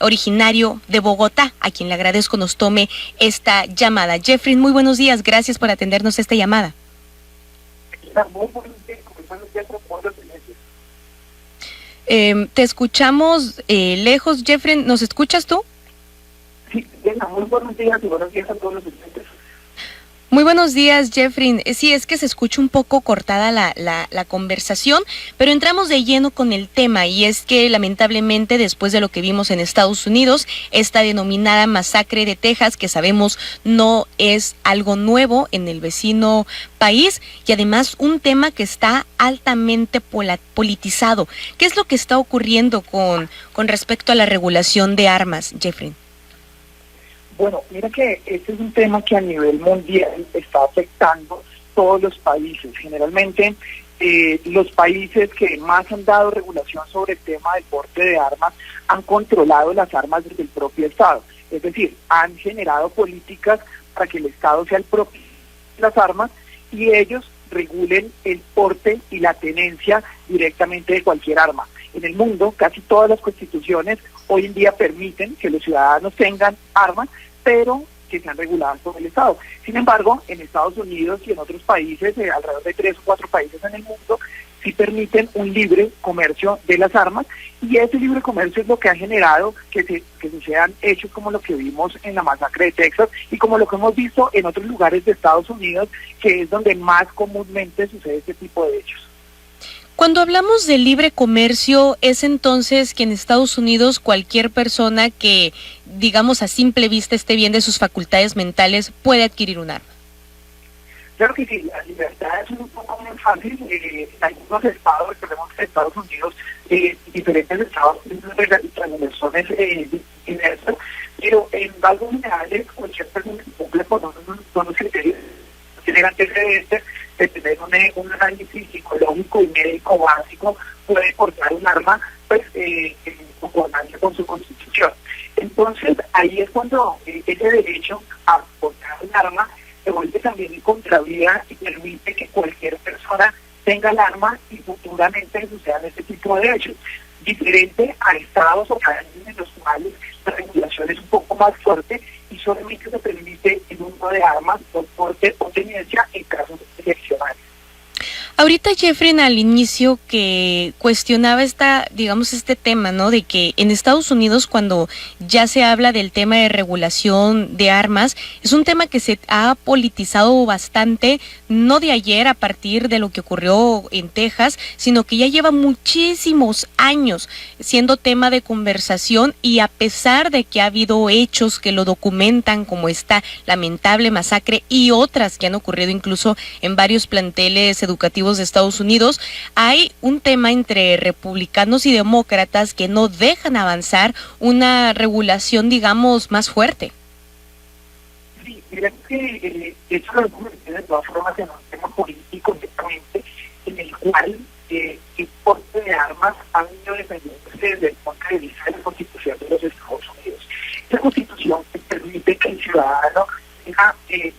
originario de Bogotá, a quien le agradezco nos tome esta llamada. Jeffrey, muy buenos días, gracias por atendernos esta llamada. Te escuchamos lejos, Jeffrey, ¿nos escuchas tú? Sí, muy buenos días y buenos días a todos los oyentes. Muy buenos días, Jeffrey. Sí, es que se escucha un poco cortada la conversación, pero entramos de lleno con el tema, y es que lamentablemente después de lo que vimos en Estados Unidos, esta denominada masacre de Texas, que sabemos no es algo nuevo en el vecino país, y además un tema que está altamente politizado. ¿Qué es lo que está ocurriendo con respecto a la regulación de armas, Jeffrey? Bueno, mira que este es un tema que a nivel mundial está afectando todos los países. Generalmente, los países que más han dado regulación sobre el tema del porte de armas han controlado las armas desde el propio Estado. Es decir, han generado políticas para que el Estado sea el propio de las armas y ellos regulen el porte y la tenencia directamente de cualquier arma. En el mundo, casi todas las constituciones hoy en día permiten que los ciudadanos tengan armas, pero que sean reguladas por el Estado. Sin embargo, en Estados Unidos y en otros países, alrededor de 3 o 4 países en el mundo, sí permiten un libre comercio de las armas, y ese libre comercio es lo que ha generado que sucedan hechos como lo que vimos en la masacre de Texas y como lo que hemos visto en otros lugares de Estados Unidos, que es donde más comúnmente sucede este tipo de hechos. Cuando hablamos de libre comercio, ¿es entonces que en Estados Unidos cualquier persona que, digamos, a simple vista esté bien de sus facultades mentales puede adquirir un arma? Claro que sí, la libertad es un poco más fácil. En algunos estados, recordemos que Estados Unidos, diferentes estados tienen regulaciones diversas, pero en rasgos generales cualquier persona que cumple con unos criterios, tiene antecedentes de tener un análisis psicológico y médico básico, puede portar un arma, pues, en concordancia con su constitución. Entonces, ahí es cuando ese derecho a portar un arma se vuelve también en contravía y permite que cualquier persona tenga el arma y futuramente sucedan este tipo de hechos. Diferente a estados o países en los cuales la regulación es un poco más fuerte y solamente se permite el uso de armas por porte o tenencia en casos excepcionales. Ahorita, Jeffrey, al inicio que cuestionaba este tema, ¿no? De que en Estados Unidos, cuando ya se habla del tema de regulación de armas, es un tema que se ha politizado bastante, no de ayer a partir de lo que ocurrió en Texas, sino que ya lleva muchísimos años siendo tema de conversación, y a pesar de que ha habido hechos que lo documentan, como esta lamentable masacre y otras que han ocurrido incluso en varios planteles educativos de Estados Unidos, hay un tema entre republicanos y demócratas que no dejan avanzar una regulación, digamos, más fuerte. Sí, mira que esto lo convierte de todas formas en un tema político directamente, en el cual el porte de armas ha venido defendiéndose desde el punto de vista de la Constitución de los Estados Unidos. Esa Constitución que permite que el ciudadano tenga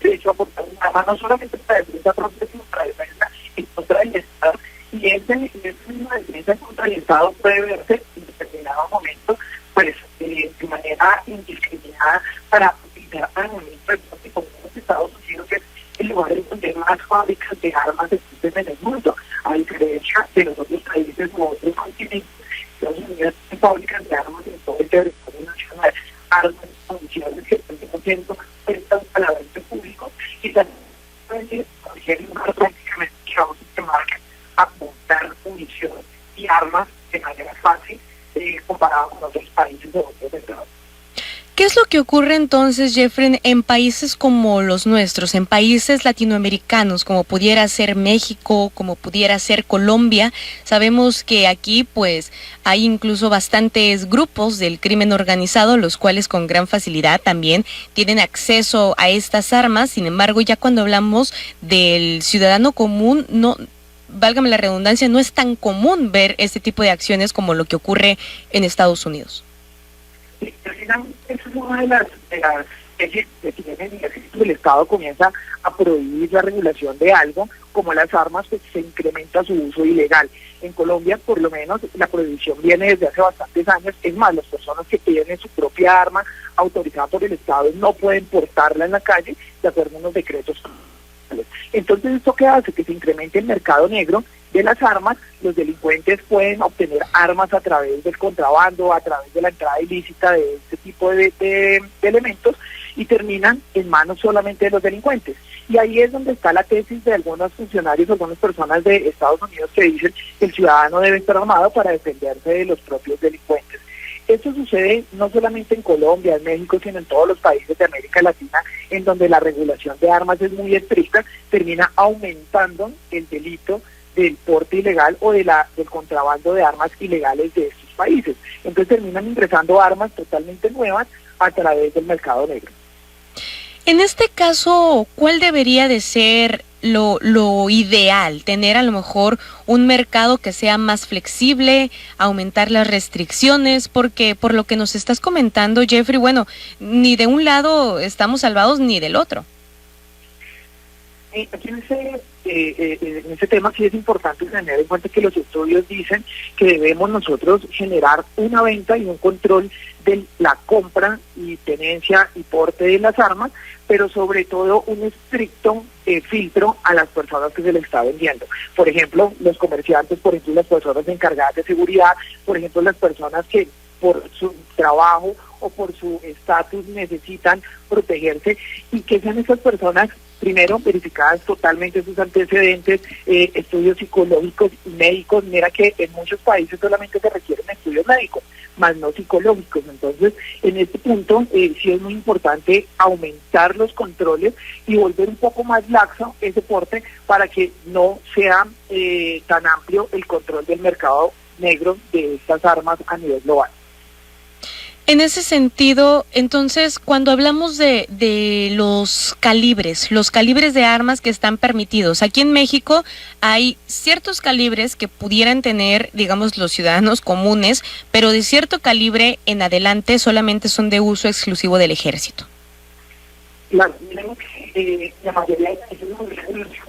derecho a portar un arma, no solamente para defensa propia, sino para defensa en contra del Estado, y esa misma defensa contra el Estado puede verse en determinado momento, pues, de manera indiscriminada para utilizar armamento como los Estados Unidos, que es el lugar donde más fábricas de armas existen en el mundo, a diferencia de los otros países u otros continentes. Estados Unidos tiene fábricas de armas en todo el territorio nacional, armas y municiones que están siendo puestas a la venta público, y también cualquier lugar prácticamente que vamos a marca apuntar munición y armas de manera fácil comparado con otros países de otros estados. ¿Qué es lo que ocurre entonces, Jeffrey, en países como los nuestros, en países latinoamericanos, como pudiera ser México, como pudiera ser Colombia? Sabemos que aquí pues hay incluso bastantes grupos del crimen organizado, los cuales con gran facilidad también tienen acceso a estas armas. Sin embargo, ya cuando hablamos del ciudadano común, no, válgame la redundancia, no es tan común ver este tipo de acciones como lo que ocurre en Estados Unidos. Precisamente esa es una de las el Estado comienza a prohibir la regulación de algo, como las armas, pues se incrementa su uso ilegal. En Colombia, por lo menos, la prohibición viene desde hace bastantes años. Es más, las personas que tienen su propia arma autorizada por el Estado no pueden portarla en la calle de acuerdo a unos decretos. Entonces, ¿esto qué hace? Que se incremente el mercado negro de las armas. Los delincuentes pueden obtener armas a través del contrabando, a través de la entrada ilícita de este tipo de elementos, y terminan en manos solamente de los delincuentes. Y ahí es donde está la tesis de algunos funcionarios, algunas personas de Estados Unidos que dicen que el ciudadano debe estar armado para defenderse de los propios delincuentes. Esto sucede no solamente en Colombia, en México, sino en todos los países de América Latina, en donde la regulación de armas es muy estricta, termina aumentando el delito del porte ilegal o del contrabando de armas ilegales de estos países. Entonces terminan ingresando armas totalmente nuevas a través del mercado negro. En este caso, ¿cuál debería de ser lo ideal? ¿Tener a lo mejor un mercado que sea más flexible, aumentar las restricciones? Porque por lo que nos estás comentando, Jeffrey, bueno, ni de un lado estamos salvados ni del otro. Aquí en ese tema sí es importante tener en cuenta que los estudios dicen que debemos nosotros generar una venta y un control de la compra y tenencia y porte de las armas, pero sobre todo un estricto filtro a las personas que se les está vendiendo. Por ejemplo, los comerciantes, por ejemplo, las personas encargadas de seguridad, por ejemplo, las personas que por su trabajo o por su estatus necesitan protegerse, y que sean esas personas primero verificadas totalmente sus antecedentes, estudios psicológicos y médicos. Mira que en muchos países solamente se requieren estudios médicos, más no psicológicos. Entonces, en este punto sí es muy importante aumentar los controles y volver un poco más laxo ese porte para que no sea tan amplio el control del mercado negro de estas armas a nivel global. En ese sentido, entonces, cuando hablamos de los calibres de armas que están permitidos, aquí en México hay ciertos calibres que pudieran tener, digamos, los ciudadanos comunes, pero de cierto calibre en adelante solamente son de uso exclusivo del ejército. La mayoría de países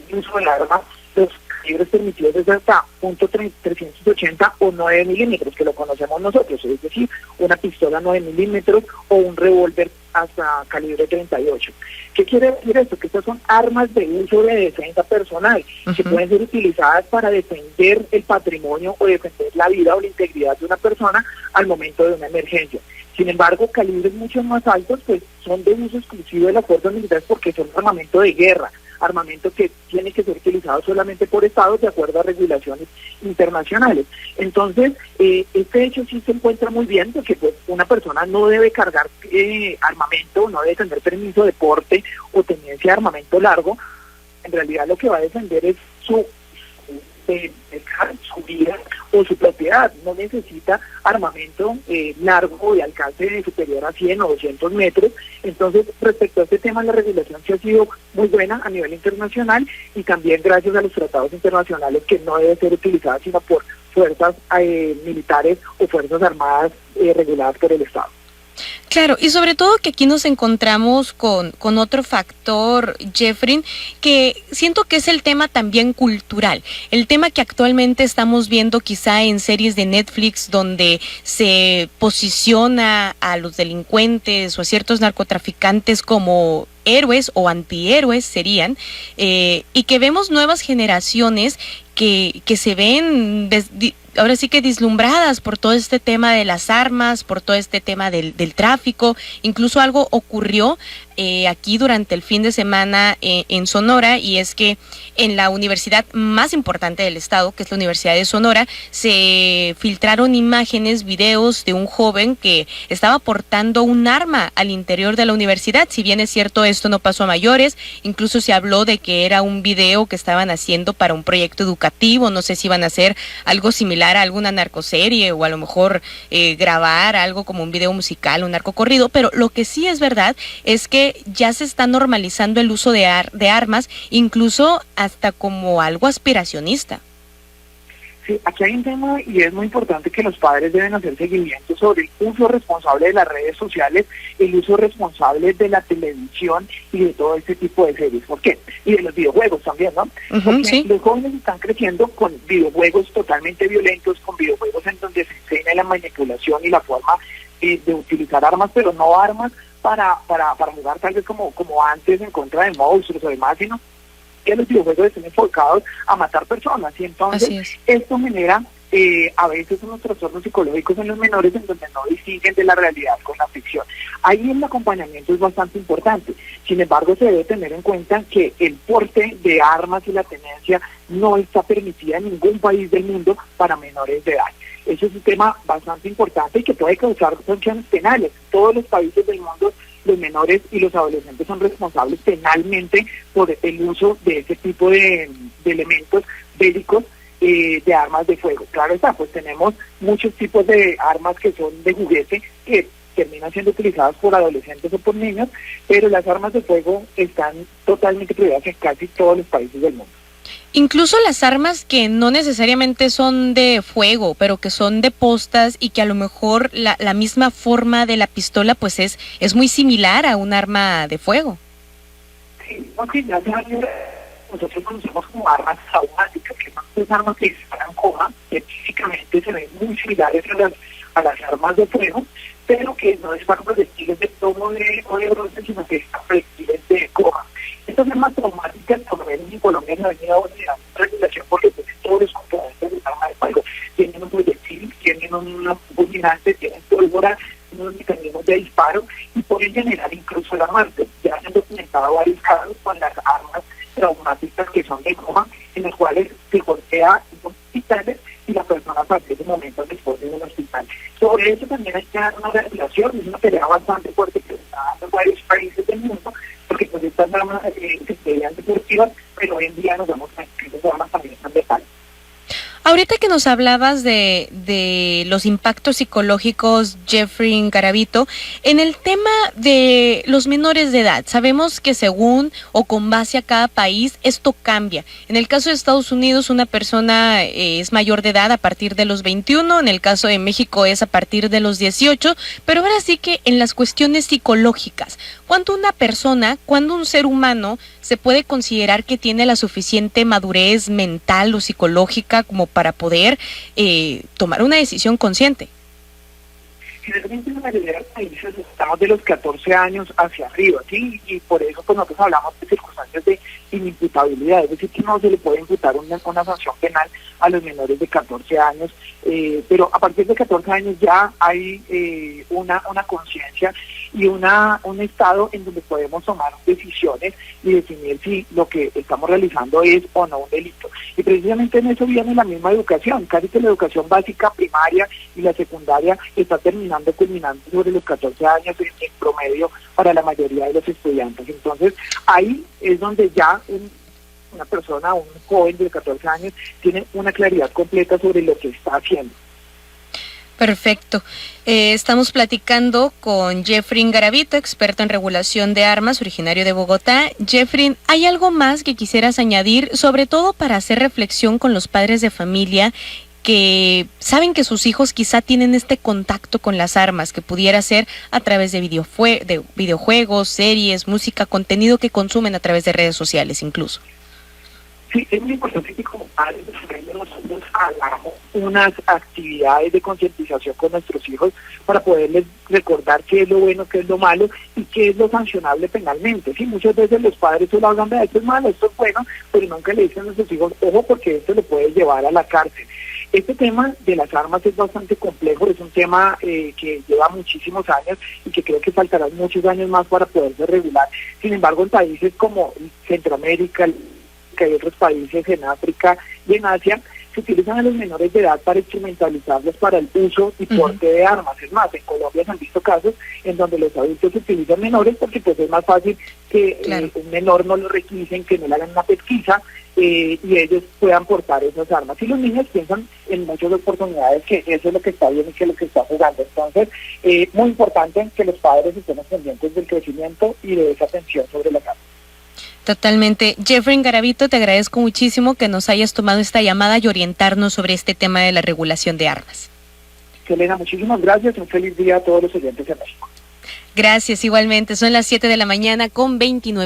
el uso del arma, los calibres permitidos es hasta .380 o 9 milímetros, que lo conocemos nosotros, es decir, una pistola 9 milímetros o un revólver hasta calibre 38. ¿Qué quiere decir esto? Que estas son armas de uso de defensa personal, que pueden ser utilizadas para defender el patrimonio o defender la vida o la integridad de una persona al momento de una emergencia. Sin embargo, calibres mucho más altos pues son de uso exclusivo de las fuerzas militares, porque son armamento de guerra, armamento que tiene que ser utilizado solamente por estados de acuerdo a regulaciones internacionales. Entonces, este hecho sí se encuentra muy bien, porque pues una persona no debe cargar armamento, no debe tener permiso de porte o tenencia de armamento largo. En realidad lo que va a defender es su vida o su propiedad. No necesita armamento largo de alcance superior a 100 o 200 metros. Entonces, respecto a este tema, la regulación sí ha sido muy buena a nivel internacional, y también gracias a los tratados internacionales, que no debe ser utilizada sino por fuerzas militares o fuerzas armadas reguladas por el Estado. Claro, y sobre todo que aquí nos encontramos con otro factor, Jeffrey, que siento que es el tema también cultural, el tema que actualmente estamos viendo quizá en series de Netflix, donde se posiciona a los delincuentes o a ciertos narcotraficantes como héroes o antihéroes serían, y que vemos nuevas generaciones que se ven ahora sí que deslumbradas por todo este tema de las armas, por todo este tema del tráfico. Incluso algo ocurrió aquí durante el fin de semana en Sonora, y es que en la universidad más importante del estado, que es la Universidad de Sonora, se filtraron imágenes, videos de un joven que estaba portando un arma al interior de la universidad. Si bien es cierto, esto no pasó a mayores, incluso se habló de que era un video que estaban haciendo para un proyecto educativo, no sé si iban a hacer algo similar a alguna narcoserie o a lo mejor grabar algo como un video musical, un narcocorrido, pero lo que sí es verdad es que ya se está normalizando el uso de armas, incluso hasta como algo aspiracionista. Sí, aquí hay un tema y es muy importante que los padres deben hacer seguimiento sobre el uso responsable de las redes sociales, el uso responsable de la televisión y de todo este tipo de series. ¿Por qué? Y de los videojuegos también, ¿no? Porque Sí. los jóvenes están creciendo con videojuegos totalmente violentos, con videojuegos en donde se enseña la manipulación y la forma de utilizar armas, pero no armas para jugar tal vez como antes en contra de monstruos o demás, sino que los videojuegos están enfocados a matar personas, y entonces esto genera a veces unos trastornos psicológicos en los menores en donde no distinguen de la realidad con la ficción. Ahí el acompañamiento es bastante importante. Sin embargo, se debe tener en cuenta que el porte de armas y la tenencia no está permitida en ningún país del mundo para menores de edad. Ese es un tema bastante importante y que puede causar sanciones penales. En todos los países del mundo los menores y los adolescentes son responsables penalmente por el uso de ese tipo de elementos bélicos, de armas de fuego. Claro está, pues tenemos muchos tipos de armas que son de juguete, que terminan siendo utilizadas por adolescentes o por niños, pero las armas de fuego están totalmente prohibidas en casi todos los países del mundo. Incluso las armas que no necesariamente son de fuego, pero que son de postas y que a lo mejor la misma forma de la pistola pues es muy similar a un arma de fuego. Sí, porque ya nosotros conocemos como armas traumáticas, que son las armas que disparan coma, que físicamente se ven muy similares a las armas de fuego, pero que no disparan proyectiles de plomo o de bronce, sino que disparan proyectiles de coma. Estas armas traumáticas, por lo menos en Colombia, no han llegado a regulación porque tienen todos los componentes del arma de fuego. Tienen un proyectil, tienen un fulminante, tienen pólvora, unos mecanismos de disparo y pueden generar incluso la muerte. Ya se han documentado varios casos con las armas traumáticas que son de goma, en los cuales se golpea en hospitales y la persona fallece momentos después de un hospital. Sobre eso también hay que dar una regulación, es una pelea bastante fuerte que se está dando en varios países del mundo, porque pues estas armas se creían deportivas, pero hoy en día nos damos cuenta que esas armas también están letales. Ahorita que nos hablabas de los impactos psicológicos, Jeffrey Garavito, en el tema de los menores de edad, sabemos que según o con base a cada país, esto cambia. En el caso de Estados Unidos, una persona es mayor de edad a partir de los 21, en el caso de México es a partir de los 18, pero ahora sí que en las cuestiones psicológicas, ¿cuándo una persona, cuándo un ser humano se puede considerar que tiene la suficiente madurez mental o psicológica como para poder tomar una decisión consciente? Generalmente en la mayoría de los países estamos de los 14 años hacia arriba, ¿sí? Y por eso pues nosotros hablamos de circunstancias de inimputabilidad, es decir, que no se le puede imputar una sanción penal a los menores de 14 años, pero a partir de 14 años ya hay una conciencia y un estado en donde podemos tomar decisiones y definir si lo que estamos realizando es o no un delito. Y precisamente en eso viene la misma educación, casi que la educación básica, primaria y la secundaria está culminando sobre los 14 años en promedio para la mayoría de los estudiantes. Entonces ahí es donde ya una persona, un joven de 14 años tiene una claridad completa sobre lo que está haciendo. Perfecto. Estamos platicando con Jeffrey Garavito, experto en regulación de armas, originario de Bogotá. Jeffrey, ¿hay algo más que quisieras añadir, sobre todo para hacer reflexión con los padres de familia que saben que sus hijos quizá tienen este contacto con las armas, que pudiera ser a través de videojuegos, series, música, contenido que consumen a través de redes sociales incluso? Sí, es muy importante que como padres nosotros hagamos unas actividades de concientización con nuestros hijos para poderles recordar qué es lo bueno, qué es lo malo y qué es lo sancionable penalmente. Sí, muchas veces los padres solo hablan de esto es malo, esto es bueno, pero nunca le dicen a nuestros hijos, ojo, porque esto le puede llevar a la cárcel. Este tema de las armas es bastante complejo, es un tema que lleva muchísimos años y que creo que faltarán muchos años más para poderse regular. Sin embargo, en países como Centroamérica, que hay otros países en África y en Asia, se utilizan a los menores de edad para instrumentalizarlos para el uso y porte de armas. Es más, en Colombia se han visto casos en donde los adultos utilizan menores porque pues es más fácil que un menor no lo requisen, que no le hagan una pesquisa y ellos puedan portar esas armas. Y los niños piensan en muchas oportunidades que eso es lo que está bien y que es lo que está jugando. Entonces, muy importante que los padres estén pendientes del crecimiento y de esa atención sobre las armas. Totalmente. Jeffrey Garavito, te agradezco muchísimo que nos hayas tomado esta llamada y orientarnos sobre este tema de la regulación de armas. Selena, muchísimas gracias. Un feliz día a todos los oyentes de México. Gracias, igualmente. Son las 7 de la mañana con 29.